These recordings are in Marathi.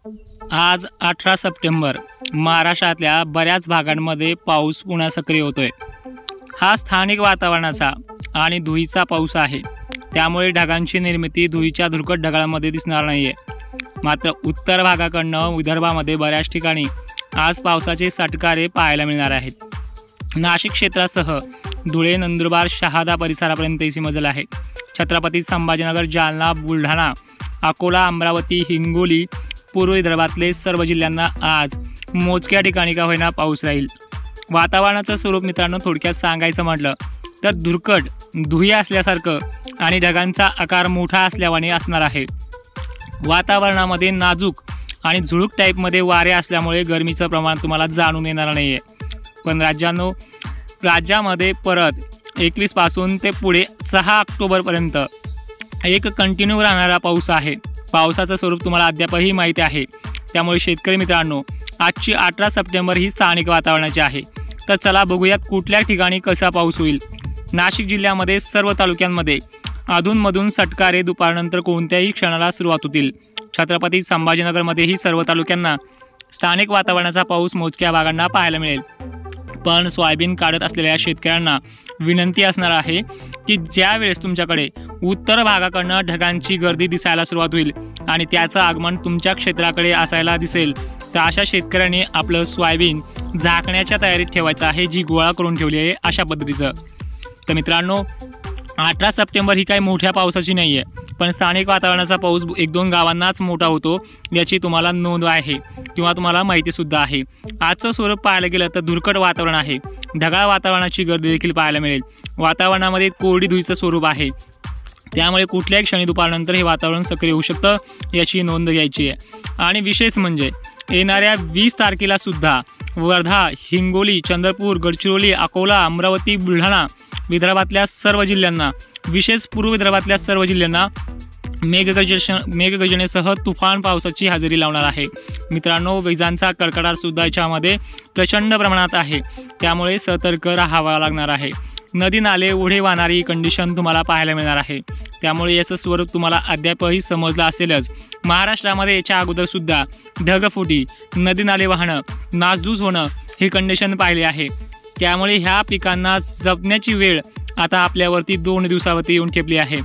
आज 18 सप्टेंबर महाराष्ट्रातल्या बऱ्याच भागांमध्ये पाऊस पुन्हा सक्रिय होतोय। हा स्थानिक वातावरणाचा आणि धुळीचा पाऊस आहे, त्यामुळे ढगांची निर्मिती धुळीच्या धुरकट ढगांमध्ये दिसणार नाहीये। मात्र उत्तर भागाकडनं विदर्भामध्ये बऱ्याच ठिकाणी आज पावसाचे सटकारे पाहायला मिळणार आहेत। नाशिक क्षेत्रासह धुळे, नंदुरबार, शहादा परिसरापर्यंत सिमजल आहे। छत्रपती संभाजीनगर, जालना, बुलढाणा, अकोला, अमरावती, हिंगोली, पूर्व विदर्भातले सर्व जिल्ह्यांना आज मोजक्या ठिकाणी का होईना पाऊस राहील। वातावरणाचं स्वरूप मित्रांनो थोडक्यात सांगायचं म्हटलं तर धुरकट, धुळी असल्यासारखं आणि ढगांचा आकार मोठा असल्यावाने असणार आहे। वातावरणामध्ये नाजूक आणि झुळूक टाईपमध्ये वारे असल्यामुळे गरमीचं प्रमाण तुम्हाला जाणून येणार नाही आहे। पण राज्यामध्ये परत 21 पासून ते पुढे 6 ऑक्टोबरपर्यंत एक कंटिन्यू राहणारा पाऊस आहे। पावसाचं स्वरूप तुम्हाला अद्यापही माहिती आहे, त्यामुळे शेतकरी मित्रांनो आजची 18 सप्टेंबर ही स्थानिक वातावरणाची आहे। तर चला बघूयात कुठल्या ठिकाणी कसा पाऊस होईल। नाशिक जिल्ह्यामध्ये सर्व तालुक्यांमध्ये अधूनमधून सटकारे दुपारनंतर कोणत्याही क्षणाला सुरुवात होतील। छत्रपती संभाजीनगरमध्येही सर्व तालुक्यांना स्थानिक वातावरणाचा पाऊस मोजक्या भागांना पाहायला मिळेल। पण सोयाबीन काढत असलेल्या शेतकऱ्यांना विनंती असणार आहे की ज्या वेळेस तुमच्याकडे उत्तर भागाकडनं ढगांची गर्दी दिसायला सुरुवात होईल आणि त्याचं आगमन तुमच्या क्षेत्राकडे असायला दिसेल, तर अशा शेतकऱ्यांनी आपलं सोयाबीन झाकण्याच्या तयारीत ठेवायचं आहे, जी गोळा करून ठेवली आहे अशा पद्धतीचं। तर मित्रांनो 18 सप्टेंबर ही काही मोठ्या पावसाची नाही आहे, पण स्थानिक वातावरणाचा पाऊस 1-2 गावांनाच मोठा होतो याची तुम्हाला नोंद आहे किंवा तुम्हाला माहितीसुद्धा आहे। आजचं स्वरूप पाहायला गेलं तर धुरकट वातावरण आहे, ढगाळ वातावरणाची गर्दी देखील पाहायला मिळेल। वातावरणामध्ये कोरडी धुळीचं स्वरूप आहे, त्यामुळे कुठल्याही क्षणी दुपारनंतर हे वातावरण सक्रिय होऊ शकतं याची नोंद घ्यायची आहे। आणि विशेष म्हणजे येणाऱ्या 20 तारखेला सुद्धा वर्धा, हिंगोली, चंद्रपूर, गडचिरोली, अकोला, अमरावती, बुलढाणा विदर्भातल्या सर्व जिल्ह्यांना, विशेष पूर्व विदर्भातल्या सर्व जिल्ह्यांना मेघगर्जनेसह तुफान पावसाची हजेरी लावणार आहे। मित्रांनो विजांचा कडकडाट सुद्धा याच्यामध्ये प्रचंड प्रमाणात आहे, त्यामुळे सतर्क राहावं लागणार आहे। नदी नाले ओढे वाहणारी कंडिशन तुम्हाला पाहायला मिळणार आहे, त्यामुळे याचं स्वरूप तुम्हाला अद्यापही समजलं असेलच। महाराष्ट्रामध्ये याच्या अगोदर सुद्धा ढगफुटी, नदी नाले वाहणं, नासधूस होणं हे कंडिशन पाहिले आहे, त्यामुळे ह्या पिकांना जपण्याची वेळ आता आपल्यावरती 2 दिवसावरती येऊन ठेपली आहे।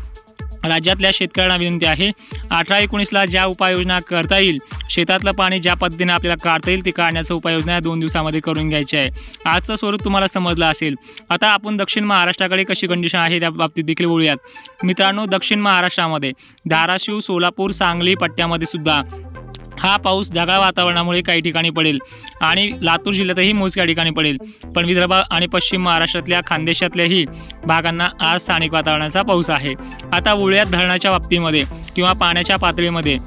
राज्यातल्या शेतकऱ्यांना विनंती आहे 18-19ला ज्या उपाययोजना करता येईल, शेतातलं पाणी ज्या पद्धतीने आपल्याला काढता येईल ते काढण्याचा उपाययोजना 2 दिवसामध्ये करून घ्यायची आहे। आजचं स्वरूप तुम्हाला समजलं असेल। आता आपण दक्षिण महाराष्ट्राकडे कशी कंडिशन आहे त्या बाबतीत देखील बोलूयात। मित्रांनो दक्षिण महाराष्ट्रामध्ये धाराशिव, सोलापूर, सांगली पट्ट्यामध्ये सुद्धा हा पाऊस ढगाळ वातावरणामुळे काही ठिकाणी पडेल आणि लातूर जिल्ह्यातही मोजक्या ठिकाणी पडेल। पण विदर्भ आणि पश्चिम महाराष्ट्रातल्या खानदेशातल्याही भागांना आज स्थानिक वातावरणाचा पाऊस आहे। आता वळूयात धरणाच्या बाबतीमध्ये किंवा पाण्याच्या पातळीमध्ये।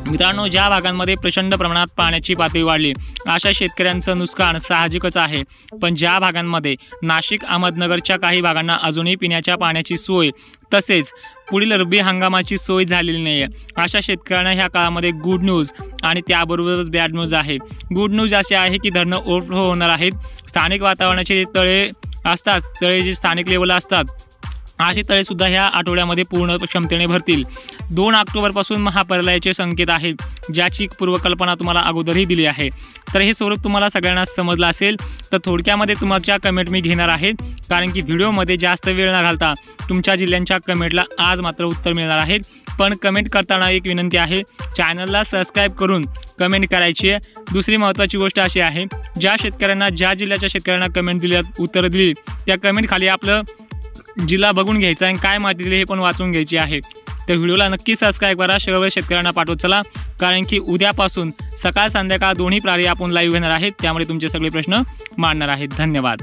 मित्रांनो ज्या भागांमध्ये प्रचंड प्रमाणात पाण्याची पातळी वाढली अशा शेतकऱ्यांचं नुकसान साहजिकच आहे, पण ज्या भागांमध्ये नाशिक, अहमदनगरच्या काही भागांना अजूनही पिण्याच्या पाण्याची सोय तसेच पुढील रब्बी हंगामाची सोय झालेली नाही आहे, अशा शेतकऱ्यांना ह्या काळामध्ये गुड न्यूज आणि त्याबरोबरच बॅड न्यूज आहे। गुड न्यूज अशी आहे की धरणं ओव्हरफ्लो होणार आहेत। स्थानिक वातावरणाचे तळे असतात, तळे जे स्थानिक लेवलला असतात असे तळेसुद्धा ह्या आठवड्यामध्ये पूर्ण क्षमतेने भरतील। 2 ऑक्टोबरपासून महापर्यायाचे संकेत आहेत, ज्याची पूर्वकल्पना तुम्हाला अगोदरही दिली आहे। तर हे स्वरूप तुम्हाला सगळ्यांना समजलं असेल। तर थोडक्यामध्ये तुमच्या कमेंट मी घेणार आहे, कारण की व्हिडिओमध्ये जास्त वेळ न घालता तुमच्या जिल्ह्यांच्या कमेंटला आज मात्र उत्तर मिळणार आहे। पण कमेंट करताना एक विनंती आहे, चॅनलला सबस्क्राईब करून कमेंट करायची आहे। दुसरी महत्त्वाची गोष्ट अशी आहे, ज्या शेतकऱ्यांना ज्या जिल्ह्याच्या शेतकऱ्यांना कमेंट दिल्यात उत्तरं दिली त्या कमेंट खाली आपलं जिल्हा बघून घ्यायचा आणि काय माहिती दिली हे पण वाचून घ्यायची आहे। तर व्हिडिओला नक्की सबस्क्राईब करा, सर्व शेतकऱ्यांना पाठवत चला, कारण की उद्यापासून सकाळ संध्याकाळ दोन्ही प्रहरी आपण लाईव्ह घेणार आहेत, त्यामुळे तुमचे सगळे प्रश्न मांडणार आहेत। धन्यवाद।